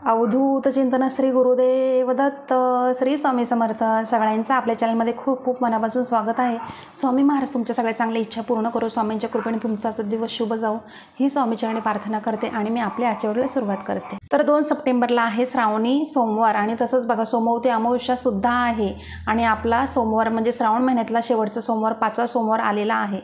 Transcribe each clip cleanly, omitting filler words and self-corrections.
अवधूत चिंतन श्री गुरुदेव दत्त. श्री स्वामी समर्थ. सगळ्यांचं आपल्या चॅनलमध्ये खूप खूप मनापासून स्वागत आहे. स्वामी महाराज तुमच्या सगळ्या चांगल्या इच्छा पूर्ण करू, स्वामींच्या कृपेने तुमचा दिवस शुभ जाऊ ही स्वामीचरणी प्रार्थना करते आणि मी आपल्या आजच्या व्हिडिओला सुरुवात करते. तर 2 सप्टेंबरला आहे श्रावणी सोमवार आणि तसंच बघा सोमवती अमावस्या सुद्धा आहे आणि आपला सोमवार म्हणजे श्रावण महिन्यातला शेवटचा सोमवार 5वा सोमवार आलेला आहे.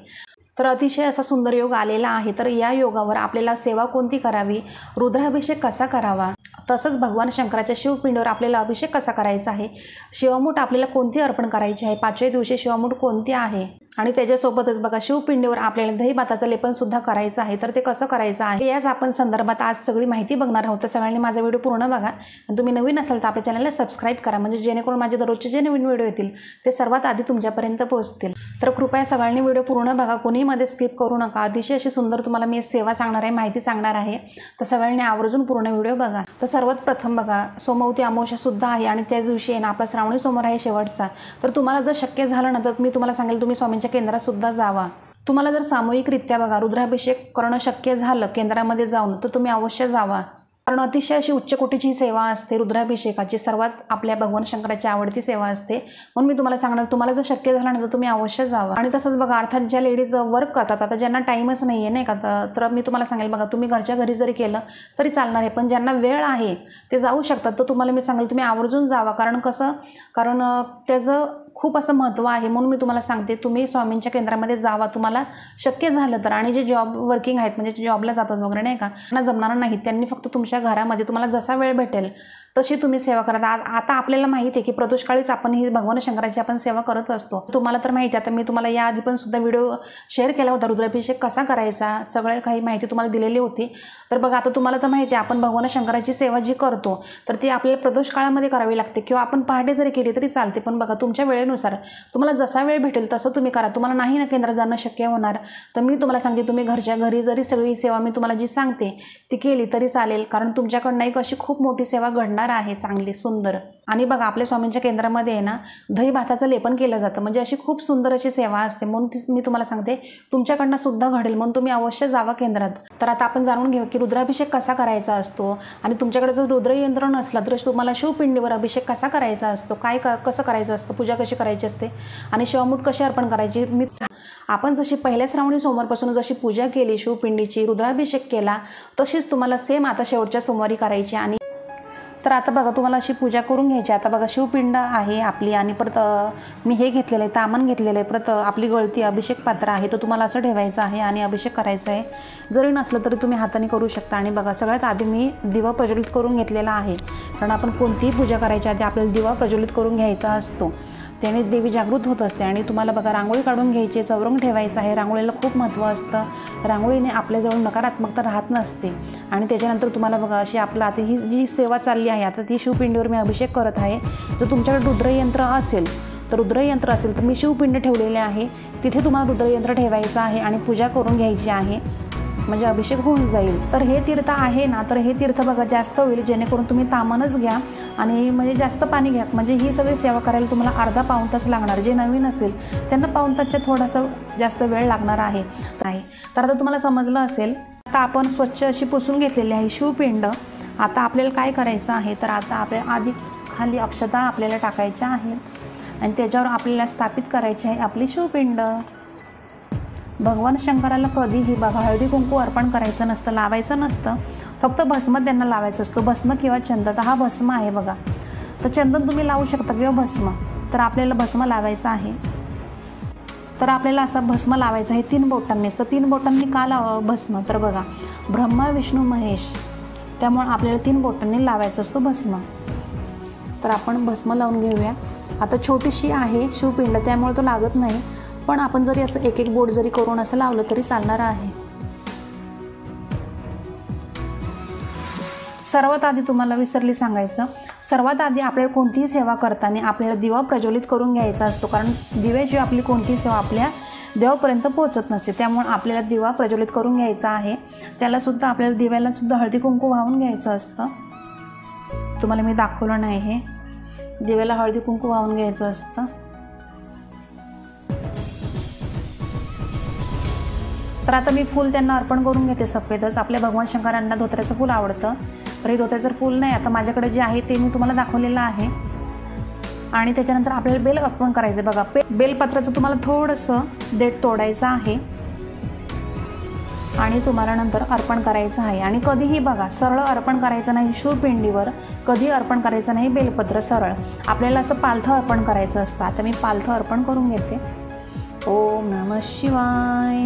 तर अतिशय असा सुंदर योग आलेला आहे. तर या योगावर आपल्याला सेवा कोणती करावी, रुद्राभिषेक कसा करावा, तसंच भगवान शंकराच्या शिवपिंडीवर आपल्याला अभिषेक कसा करायचा आहे, शिवमूठ आपल्याला कोणती अर्पण करायची आहे, 5व्या दिवशी शिवमूठ कोणती आहे आणि त्याच्यासोबतच बघा शिवपिंडीवर आपल्याला दही भाताचं लेपन सुद्धा करायचं आहे. तर ते कसं करायचं आहे याच आपण संदर्भात आज सगळी माहिती बघणार आहोत. तर सगळ्यांनी माझा व्हिडिओ पूर्ण बघा आणि तुम्ही नवीन असाल तर आपल्या चॅनलला सबस्क्राईब करा, म्हणजे जेणेकरून माझे दररोजचे जे नवीन व्हिडिओ येतील ते सर्वात आधी तुमच्यापर्यंत पोहोचतील. तर कृपया सगळ्यांनी व्हिडिओ पूर्ण बघा, कोणी मध्ये स्किप करू नका. अतिशय अशी सुंदर तुम्हाला मी सेवा सांगणार आहे, माहिती सांगणार आहे. तर सगळ्यांनी आवर्जून पूर्ण व्हिडिओ बघा. तर सर्वात प्रथम बघा सोमवती अमावस्या सुद्धा आहे आणि त्याच दिवशी आहे ना आपला श्रावणी सोमवार आहे शेवटचा. तर तुम्हाला जर शक्य झालं ना तर मी तुम्हाला सांगेल तुम्ही स्वामींच्या केंद्रात सुद्धा जावा. तुम्हाला जर सामूहिकरित्या बघा रुद्राभिषेक करणं शक्य झालं केंद्रामध्ये जाऊन तर तुम्ही अवश्य जावा, कारण अतिशय अशी उच्च कोटीची सेवा असते रुद्राभिषेकाची. सर्वात आपल्या भगवान शंकराची आवडती सेवा असते, म्हणून मी तुम्हाला सांगणार तुम्हाला जर शक्य झालं ना तर तुम्ही अवश्य जावा. आणि तसंच बघा अर्थात ज्या लेडीज वर्क करतात, आता ज्यांना टाईमच नाही आहे नाही का, तर मी तुम्हाला सांगेल बघा तुम्ही घरच्या घरी जरी केलं तरी चालणार आहे, पण ज्यांना वेळ आहे ते जाऊ शकतात. तर तुम्हाला मी सांगेल तुम्ही आवर्जून जावा, कारण कसं, कारण त्याचं खूप असं महत्त्व आहे. म्हणून मी तुम्हाला सांगते तुम्ही स्वामींच्या केंद्रामध्ये जावा तुम्हाला शक्य झालं तर. आणि जे जॉब वर्किंग आहेत म्हणजे जॉबला जातात वगैरे नाही का, त्यांना जमणार नाही, त्यांनी फक्त तुमच्या घरामध्ये तुम्हाला जसा वेळ भेटेल तशी तुम्ही सेवा करा. आता आपल्याला माहिती आहे की प्रदोषकाळीच आपण ही भगवान शंकराची आपण सेवा करत असतो. तुम्हाला तर माहिती आहे, आता मी तुम्हाला याआधी पण सुद्धा व्हिडिओ शेअर केला होता रुद्राभिषेक कसा करायचा, सगळे काही माहिती तुम्हाला दिलेली होती. तर बघा आता तुम्हाला तर माहिती आहे आपण भगवान शंकराची सेवा जी करतो तर ती आपल्याला प्रदोष काळामध्ये करावी लागते किंवा आपण पहाटे जरी केली तरी चालते. पण बघा तुमच्या वेळेनुसार तुम्हाला जसा वेळ भेटेल तसं तुम्ही करा. तुम्हाला नाही ना केंद्रात जाणं शक्य होणार तर मी तुम्हाला सांगते तुम्ही घरच्या घरी जरी सगळी सेवा मी तुम्हाला जी सांगते ती केली तरी चालेल, कारण तुमच्याकडनं एक अशी खूप मोठी सेवा घडणार आहे चांगली सुंदर. आणि बघा आपल्या स्वामींच्या केंद्रामध्ये आहे ना दही भाताचं लेपन केलं जातं, म्हणजे अशी खूप सुंदर अशी सेवा असते. म्हणून ती मी तुम्हाला सांगते तुमच्याकडनं सुद्धा घडेल, म्हणून तुम्ही अवश्य जावा केंद्रात. तर आता आपण जाणून घेऊ की रुद्राभिषेक कसा करायचा असतो आणि तुमच्याकडे जर रुद्रयंत्र नसलं तर तुम्हाला शिवपिंडीवर अभिषेक कसा करायचा असतो, कसं करायचं असतं, पूजा कशी करायची असते आणि शिवमूठ कशी अर्पण करायची. आपण जशी पहिल्या श्रावणी सोमवारपासून जशी पूजा केली शिवपिंडीची, रुद्राभिषेक केला, तशीच तुम्हाला सेम आता शेवटच्या सोमवारी करायची. आणि तर आता बघा तुम्हाला अशी पूजा करून घ्यायची. आता बघा शिवपिंड आहे आपली आणि परत मी हे घेतलेलं आहे तामण घेतलेलं आहे, परत आपली गळती अभिषेक पात्र आहे तर तुम्हाला असं ठेवायचं आहे आणि अभिषेक करायचा आहे. जरी नसलं तरी तुम्ही हाताने करू शकता. आणि बघा सगळ्यात आधी मी दिवा प्रज्वलित करून घेतलेला आहे, कारण आपण कोणतीही पूजा करायच्या आधी आपल्याला दिवा प्रज्वलित करून घ्यायचा असतो, त्याने देवी जागृत होत असते. आणि तुम्हाला बघा रांगोळी काढून घ्यायची, चौरंग ठेवायचं आहे. रांगोळीला खूप महत्त्व असतं, रांगोळीने आपल्याजवळ नकारात्मकता राहत नसते. आणि त्याच्यानंतर तुम्हाला बघा अशी आपलं आता ही जी सेवा चालली आहे आता ती शिवपिंडीवर मी अभिषेक करत आहे. जर तुमच्याकडे रुद्रयंत्र असेल तर मी शिवपिंड ठेवलेले आहे तिथे तुम्हाला रुद्रयंत्र ठेवायचं आहे आणि पूजा करून घ्यायची आहे, म्हणजे अभिषेक होऊन जाईल. तर हे तीर्थ आहे ना, तर हे तीर्थ बघा जास्त होईल, जेणेकरून तुम्ही तामणच घ्या आणि म्हणजे जास्त पाणी घ्या. म्हणजे ही सगळी सेवा करायला तुम्हाला अर्धा पाऊण तास लागणार. जे नवीन असेल त्यांना पाऊण तासच्या थोडासा जास्त वेळ लागणार आहे. तर आता तुम्हाला समजलं असेल. आता आपण स्वच्छ अशी पुसून घेतलेली आहे शिवपिंड. आता आपल्याला काय करायचं आहे, तर आता आपल्याला आधी खाली अक्षता आपल्याला टाकायच्या आहेत आणि त्याच्यावर आपल्याला स्थापित करायची आहे आपली शिवपिंड. भगवान शंकराला कधीही बघा हळदी कुंकू अर्पण करायचं नसतं, लावायचं नसतं, फक्त भस्म त्यांना लावायचं असतो. भस्म किंवा चंदन, हा भस्म आहे बघा, तर चंदन तुम्ही लावू शकता किंवा भस्म. तर आपल्याला भस्म लावायचं आहे. तर आपल्याला असं भस्म लावायचं आहे 3 बोटांनीच. तर 3 बोटांनी का लावावं भस्म, तर बघा ब्रह्मा विष्णू महेश, त्यामुळे आपल्याला 3 बोटांनी लावायचं असतो भस्म. तर आपण भस्म लावून घेऊया. आता छोटीशी आहे शिवपिंड त्यामुळे तो लागत नाही, पण आपण जरी असं एक बोट जरी करून असं लावलं तरी चालणार आहे. सर्वात आधी तुम्हाला विसरली सांगायचं, सर्वात आधी आपल्याला कोणतीही सेवा करताना आपल्याला दिवा प्रज्वलित करून घ्यायचा असतो, कारण दिव्याशिवाय आपली कोणतीही सेवा आपल्या देवापर्यंत पोहोचत नसते. त्यामुळे आपल्याला दिवा प्रज्वलित करून घ्यायचा आहे. त्यालासुद्धा आपल्याला दिव्यालासुद्धा हळदी कुंकू वाहून घ्यायचं असतं. तुम्हाला मी दाखवलं नाही, हे दिव्याला हळदी कुंकू वाहून घ्यायचं असतं. तर आता मी फूल त्यांना अर्पण करून घेते सफेदच. आपल्या भगवान शंकरांना धोत्र्याचं फूल आवडतं तर हे धोत्याचं फूल नाही, आता माझ्याकडे जे आहे ते मी तुम्हाला दाखवलेलं आहे. आणि त्याच्यानंतर आपल्याला बेल अर्पण करायचं आहे. बघा, बेलपत्राचं तुम्हाला थोडंसं देठ तोडायचं आहे आणि तुम्हाला नंतर अर्पण करायचं आहे. आणि कधीही बघा, सरळ अर्पण करायचं नाही शिवपिंडीवर, कधी अर्पण करायचं नाही बेलपत्र सरळ. आपल्याला असं पालथं अर्पण करायचं असतं. आता मी पालथं अर्पण करून घेते. ओम नमः शिवाय.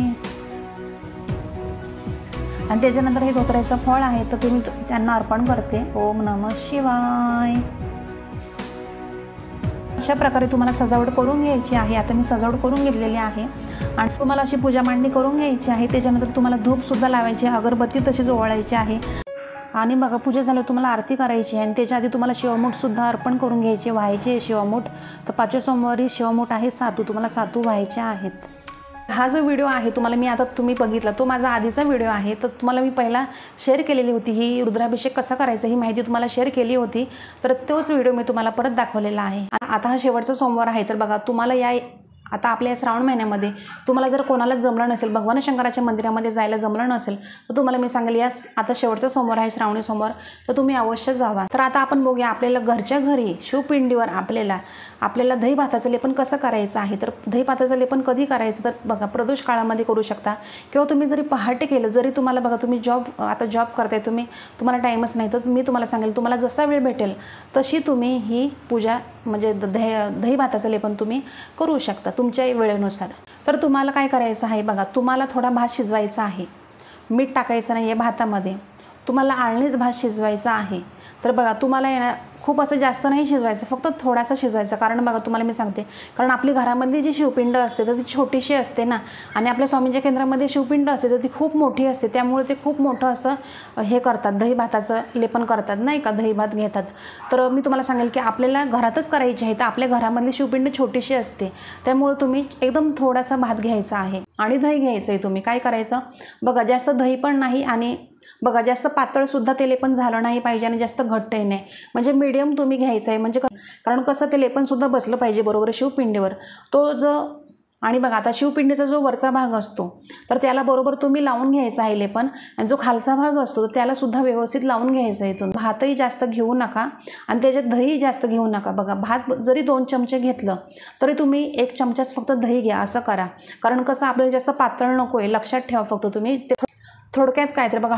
आणि त्याच्यानंतर हे धोत्र्याचं फळ आहे तर तुम्ही त्यांना अर्पण करते. ओम नमः शिवाय. अशा प्रकारे तुम्हाला सजावट करून घ्यायची आहे. आता मी सजावट करून घेतलेली आहे आणि तुम्हाला अशी पूजा मांडणी करून घ्यायची आहे. त्याच्यानंतर तुम्हाला धूपसुद्धा लावायची, अगरबत्ती तशीच ओवाळायची आहे. आणि बघा, पूजा झाल्यावर तुम्हाला आरती करायची आहे आणि त्याच्या आधी तुम्हाला शिवमूठसुद्धा अर्पण करून घ्यायचे, व्हायचे आहे शिवमूठ. तर 5व्या सोमवारी शिवमूठ आहे सातू, तुम्हाला सातू व्हायचे आहेत. हा जो व्हिडिओ आहे तुम्ही बघितला तो माझा आधीचा व्हिडिओ आहे. तर तुम्हाला मी पहिला शेअर केलेली होती, ही रुद्राभिषेक कसा करायचा ही माहिती तुम्हाला शेअर केली होती. तर तोच व्हिडिओ मी तुम्हाला परत दाखवलेला आहे. आता हा शेवटचा सोमवार आहे. तर बघा, तुम्हाला आता आपल्या श्रावण महिन्यामध्ये तुम्हाला जर कोणाला जमलं नसेल, भगवान शंकराच्या मंदिरामध्ये जायला जमलं नसेल, तर तुम्हाला मी सांगेल आता शेवटचा सोमवार आहे, श्रावणी सोमवार, तर तुम्ही अवश्य जावा. तर आता आपण बघूया आपल्याला घरच्या घरी शिवपिंडीवर आपल्याला दही भाताचं लेपन कसं करायचं आहे. तर दही भाताचं लेपन कधी करायचं, तर बघा, प्रदोष काळामध्ये करू शकता किंवा तुम्ही जरी पहाटे केलं, जरी तुम्हाला बघा तुम्ही जॉब करताय, तुम्हाला टाईमच नाही, तर मी तुम्हाला सांगेल तुम्हाला जसा वेळ भेटेल तशी तुम्ही ही पूजा म्हणजे दही भाताचं लेपन तुम्ही करू शकता तुमच्या वेळेनुसार. तर तुम्हाला काय करायचं आहे बघा, तुम्हाला थोडा भात शिजवायचा आहे, मीठ टाकायचं नाही आहे भातामध्ये, तुम्हाला आळणीच भात शिजवायचा आहे. तर बघा, तुम्हाला खूप असं जास्त नाही शिजवायचं, फक्त थोडासा शिजवायचा. कारण बघा, तुम्हाला मी सांगते, कारण आपली घरामधली जी शिवपिंड असते तर ती छोटीशी असते ना, आणि आपल्या स्वामींच्या केंद्रामध्ये शिवपिंड असते तर ती खूप मोठी असते. त्यामुळे ते खूप मोठं असं हे करतात, दही भाताचं लेपन करतात नाही का, दही भात घेतात. तर मी तुम्हाला सांगेल की आपल्याला घरातच करायची आहे. तर आपल्या घरामधली शिवपिंड छोटीशी असते, त्यामुळे तुम्ही एकदम थोडासा भात घ्यायचा आहे आणि दही घ्यायचं आहे. तुम्ही काय करायचं बघा, जास्त दही पण नाही आणि बघा जास्त पातळसुद्धा ते लेपन झालं नाही पाहिजे आणि जास्त घट्टही नाही, म्हणजे मीडियम तुम्ही घ्यायचं आहे. म्हणजे कारण कसं ते लेपनसुद्धा बसलं पाहिजे बरोबर शिवपिंडीवर तो जो. आणि बघा, आता शिवपिंडीचा जो वरचा भाग असतो तर त्याला बरोबर तुम्ही लावून घ्यायचा आहे लेपन, आणि जो खालचा भाग असतो तर त्यालासुद्धा व्यवस्थित लावून घ्यायचं आहे. तुम्ही भातही जास्त घेऊ नका आणि त्याच्यात दही जास्त घेऊ नका. बघा, भात जरी 2 चमचे घेतलं तरी तुम्ही 1 चमचाच फक्त दही घ्या, असं करा. कारण कसं आपल्याला जास्त पातळ नको आहे, लक्षात ठेवा फक्त तुम्ही. थोडक्यात काय तर बघा,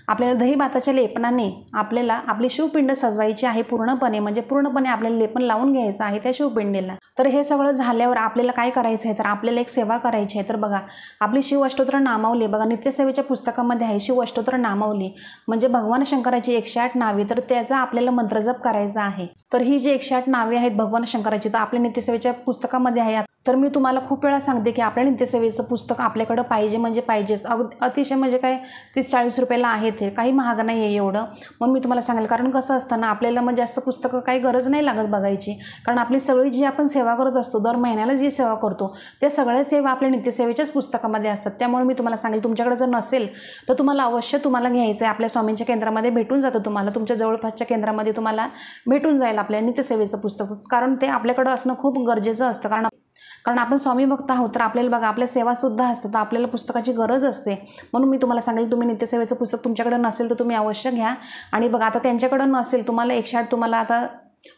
आपल्याला दही भाताच्या लेपनाने आपल्याला आपली शिवपिंड सजवायची आहे पूर्णपणे, म्हणजे पूर्णपणे आपल्याला लेपन लावून घ्यायचं आहे त्या शिवपिंडीला. तर हे सगळं झाल्यावर आपल्याला काय करायचं आहे, तर आपल्याला एक सेवा करायची आहे. तर बघा, आपली शिवअष्टोत्तर नामावली बघा, नित्यसेवेच्या पुस्तकामध्ये आहे शिवअष्टोत्तर नामावली, म्हणजे भगवान शंकराची 108 नावे, तर त्याचा आपल्याला मंत्रजप करायचा आहे. तर ही जी 108 नावे आहेत भगवान शंकराची, तर आपल्या नित्यसेवेच्या पुस्तकामध्ये आहे. तर मी तुम्हाला खूप वेळा सांगते की आपल्या नित्यसेवेचं पुस्तक आपल्याकडं पाहिजे म्हणजे पाहिजेच. अतिशय म्हणजे काय 30-40 रुपयाला आहे, ते काही महाग नाही आहे एवढं. मग मी तुम्हाला सांगेल, कारण कसं असतं ना, आपल्याला मग जास्त पुस्तकं काही गरज नाही लागत बघायची. कारण आपली सगळी जी आपण सेवा करत असतो, दर महिन्याला जी सेवा करतो, त्या सगळ्या सेवा आपल्या नित्यसेवेच्याच पुस्तकामध्ये असतात. त्यामुळे मी तुम्हाला सांगेल, तुमच्याकडे जर नसेल तर तुम्हाला अवश्य घ्यायचं आहे. आपल्या स्वामींच्या केंद्रामध्ये भेटून जातं, तुम्हाला तुमच्या जवळपासच्या केंद्रामध्ये तुम्हाला भेटून जाईल आपल्या नित्यसेवेचं पुस्तक. कारण ते आपल्याकडं असणं खूप गरजेचं असतं. कारण आपण स्वामी भक्त आहोत, तर आपल्याला बघा आपल्या सेवासुद्धा असतात, तर आपल्याला पुस्तकाची गरज असते. म्हणून मी तुम्हाला सांगेल, तुम्ही नित्यसेवेचं पुस्तक तुमच्याकडे नसेल तर तुम्ही अवश्य घ्या. आणि बघा, आता त्यांच्याकडं नसेल, तुम्हाला 108 तुम्हाला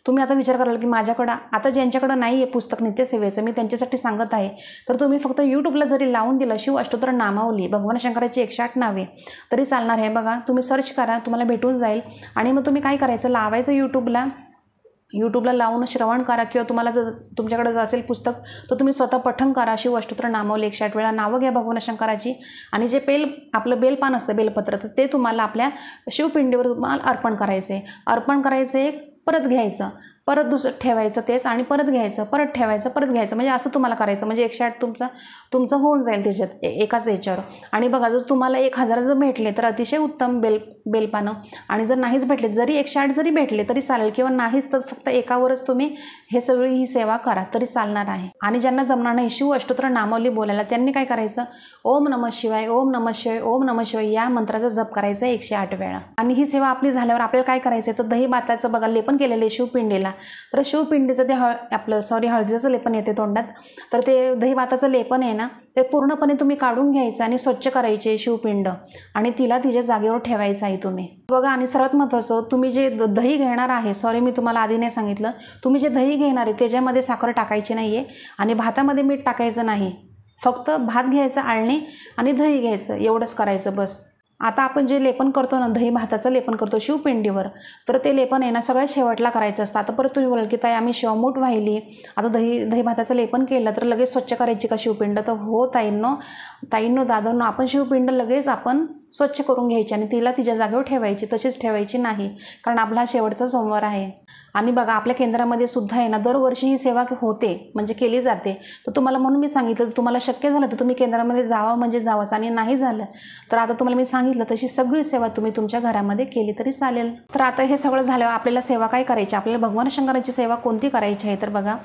तुम्ही आता विचार कराल की माझ्याकडं आता ज्यांच्याकडं नाही आहे पुस्तक नित्यसेवेचं, मी त्यांच्यासाठी सांगत आहे. तर तुम्ही फक्त यूट्यूबला जरी लावून दिलं शिवअष्टोत्तर नामावली भगवान शंकराची 108 नावे तरी चालणार आहे. बघा, तुम्ही सर्च करा, तुम्हाला भेटून जाईल. आणि मग तुम्ही काय करायचं, लावायचं यूट्यूबला लावून श्रवण करा, किंवा तुम्हाला जर तुमच्याकडे जर असेल पुस्तक तर तुम्ही स्वतः पठण करा. शिवअष्टोत्तर नामावली 108 वेळा नावं घ्या भगवान शंकराची. आणि जे आपलं बेलपान असतं, बेलपत्र, तर ते तुम्हाला आपल्या शिवपिंडीवर तुम्हाला अर्पण करायचं आहे. अर्पण करायचं आहे, परत घ्यायचं, परत दुसरं ठेवायचं तेच, आणि परत घ्यायचं, परत ठेवायचं, परत घ्यायचं, म्हणजे असं तुम्हाला करायचं. म्हणजे 108 तुमचं होऊन जाईल त्याच्यात एकाच याच्यावर. आणि बघा, जर तुम्हाला 1000 जर भेटले तर अतिशय उत्तम बेलपानं, आणि जर नाहीच भेटले, जरी 108 जरी भेटले तरी चालेल, किंवा नाहीच तर फक्त एकावरच तुम्ही हे सगळी ही सेवा करा तरी चालणार आहे. आणि ज्यांना जमणार नाही शिवअष्टोत्तर नामावली बोलायला, त्यांनी काय करायचं, ओम नमः शिवाय, ओम नमः शिवाय, ओम नमः शिवाय या मंत्राचा जप करायचा 108 वेळा. आणि ही सेवा आपली झाल्यावर आपल्याला काय करायचं, तर दही भाताचं बघा लेपन केलेलं आहे शिवपिंडीला, तर शिवपिंडीचं ते हळदीचं लेपन येते तोंडात, तर ते दही भाताचं लेपन आहे ना ते पूर्णपणे तुम्ही काढून घ्यायचं आणि स्वच्छ करायचे शिवपिंड आणि तिला तिच्या जागेवर ठेवायचं आहे तुम्ही बघा. आणि सर्वात महत्त्वाचं, तुम्ही जे दही घेणार आहे, मी तुम्हाला आधी नाही सांगितलं, तुम्ही जे दही घेणार आहे त्याच्यामध्ये साखर टाकायची नाही आहे आणि भातामध्ये मीठ टाकायचं नाही. फक्त भात घ्यायचं आळणी आणि दही घ्यायचं, एवढंच करायचं बस. आता आपण जे लेपन करतो ना, दही भाताचं लेपन करतो शिवपिंडीवर, तर ते लेपन आहे ना सगळ्यात शेवटला करायचं असतं. आता परत तुम्ही बोलाल की ताई आम्ही शिवमूठ वाहिली, आता दही भाताचं लेपन केलं तर लगेच स्वच्छ करायची का शिवपिंड? तर हो ताईंनो दादांनो, आपण शिवपिंड लगेच आपण स्वच्छ करून घ्यायची आणि तिला तिच्या जागेवर ठेवायची, तशीच ठेवायची नाही, कारण आपला हा शेवटचा सोमवार आहे. आणि बघा आपल्या केंद्रामध्ये सुद्धा आहे ना दरवर्षी ही सेवा होते, म्हणजे केली जाते. तर तुम्हाला म्हणून मी सांगितलं, तुम्हाला शक्य झालं तर तुम्ही केंद्रामध्ये जावा म्हणजे जावंच, आणि नाही झालं तर आता तुम्हाला मी सांगितलं तशी सगळी सेवा तुम्ही तुमच्या घरामध्ये केली तरी चालेल. तर आता हे सगळं झाल्यावर आपल्याला सेवा काय करायची, आपल्याला भगवान शंकराची सेवा कोणती करायची आहे? तर बघा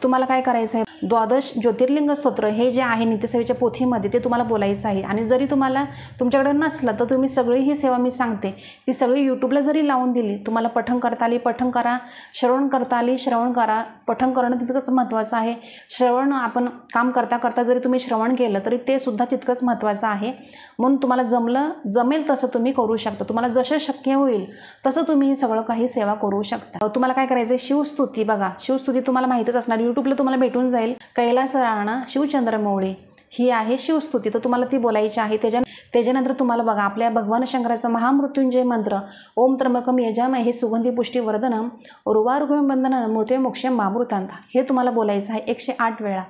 तुम्हाला काय करायचं आहे, 12 ज्योतिर्लिंग स्तोत्र हे जे आहे नित्यसेवेच्या पोथीमध्ये ते तुम्हाला बोलायचं आहे. आणि जरी तुम्हाला तुमच्याकडे नसलं तर तुम्ही सगळी ही सेवा मी सांगते ती सगळी यूट्यूबला जरी लावून दिली, तुम्हाला पठण करता आली पठण करा, श्रवण करता आली श्रवण करा. पठण करणं तितकंच महत्त्वाचं आहे. श्रवण आपण काम करता करता जरी तुम्ही श्रवण केलं तरी ते सुद्धा तितकंच महत्त्वाचं आहे. म्हणून तुम्हाला जमेल तसं तुम्ही करू शकता, तुम्हाला जसं शक्य होईल तसं तुम्ही सगळं काही सेवा करू शकता. तुम्हाला काय करायचं आहे, शिवस्तुती बघा, शिवस्तुती तुम्हाला माहितीच असणार, यूट्यूबला तुम्हाला भेटून जाईल. कैलास राणा शिवचंद्रमौळी ही आहे शिवस्तुती, तर तुम्हाला ती बोलायची आहे. त्याच्यानंतर तुम्हाला बघा आपल्या भगवान शंकराचा महामृत्युंजय मंत्र, ओम त्र्यंबकम यजामहे सुगंधी पुष्टी वर्धनम उर्वारुकम बंधनम मृत्युंजय मोक्षम मामृतांत, हे तुम्हाला बोलायचं आहे 108 वेळा.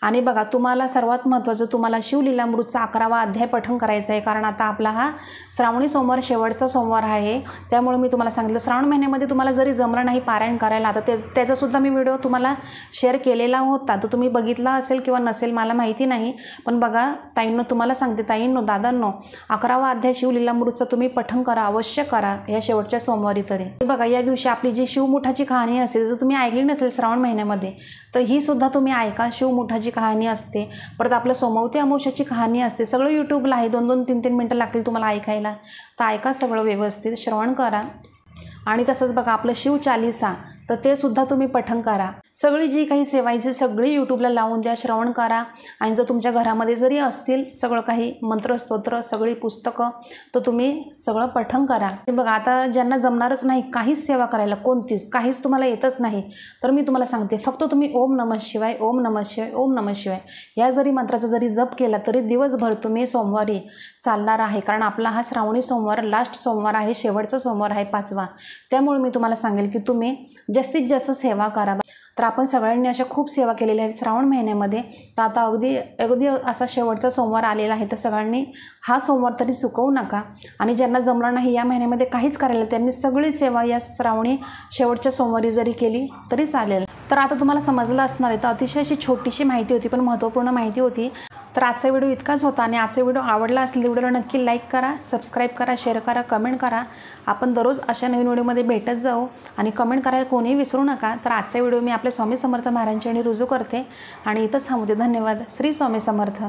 आणि बघा तुम्हाला सर्वात महत्त्वाचं, तुम्हाला शिवलीलामृतचा 11वा अध्याय पठण करायचा आहे, कारण आता आपला हा श्रावणी सोमवार शेवटचा सोमवार आहे. त्यामुळे मी तुम्हाला सांगितलं श्रावण महिन्यामध्ये तुम्हाला जरी जमलं नाही पारायण करायला, आता त्याचासुद्धा मी व्हिडिओ तुम्हाला शेअर केलेला होता, तर तुम्ही बघितला असेल किंवा नसेल मला माहिती नाही. पण बघा ताईंनो, तुम्हाला सांगते ताईंनो दादांनो, 11वा अध्याय शिवलीलामृतचं तुम्ही पठण करा, अवश्य करा या शेवटच्या सोमवारी तरी. बघा या दिवशी आपली जी शिवमुठाची कहाणी असते, जर तुम्ही ऐकली नसेल श्रावण महिन्यामध्ये तर ही सुद्धा तुम्ही ऐका. शिवमुठाची कहाणी असते, परत आपलं सोमवती अमावस्याची कहाणी असते, सगळं यूट्यूबला आहे. 2-2, 3-3 मिनटं लागतील तुम्हाला ऐकायला, तर ऐका सगळं व्यवस्थित, श्रवण करा. आणि तसंच बघा आपलं शिवचालिसा, तर ते सुद्धा तुम्ही पठण करा. सगळी जी काही सेवायची सगळी यूट्यूबला लावून द्या, श्रवण करा. आणि जर तुमच्या घरामध्ये जरी असतील सगळं काही मंत्रस्तोत्र सगळी पुस्तकं, तर तुम्ही सगळं पठण करा. बघा आता ज्यांना जमणारच नाही काहीच सेवा करायला, कोणतीच काहीच तुम्हाला येतच नाही, तर मी तुम्हाला सांगते फक्त तुम्ही ओम नमः शिवाय ओम नमः शिवाय ओम नमः शिवाय या जरी मंत्राचा जरी जप केला तरी दिवसभर तुम्ही सोमवारी चालणार आहे. कारण आपला हा श्रावणी सोमवार लास्ट सोमवार आहे, शेवटचा सोमवार आहे 5वा. त्यामुळे मी तुम्हाला सांगेल की तुम्ही जास्तीत जास्त सेवा करा. तर आपण सगळ्यांनी अशा खूप सेवा केलेल्या आहेत श्रावण महिन्यामध्ये, तर आता अगदी असा शेवटचा सोमवार आलेला आहे, तर सगळ्यांनी हा सोमवार तरी चुकवू नका. आणि ज्यांना जमलं नाही या महिन्यामध्ये काहीच करायला, त्यांनी सगळी सेवा या श्रावणी शेवटच्या सोमवारी जरी केली तरी चालेल. तर आता तुम्हाला समजलं असणार आहे, तर अतिशय अशी छोटीशी माहिती होती पण महत्त्वपूर्ण माहिती होती. तर आजचा व्हिडिओ इतकाच होता, आणि आजचा व्हिडिओ आवडला असेल तर व्हिडिओला नक्की लाईक करा, सबस्क्राईब करा, शेअर करा, कमेंट करा. आपण दररोज अशा नवीन व्हिडिओमध्ये भेटत जाऊ, आणि कमेंट करायला कोणीही विसरू नका. तर आजचा व्हिडिओ मी आपल्या स्वामी समर्थ महाराजांच्या रुजू करते आणि इथंच थांबते. धन्यवाद. श्री स्वामी समर्थ.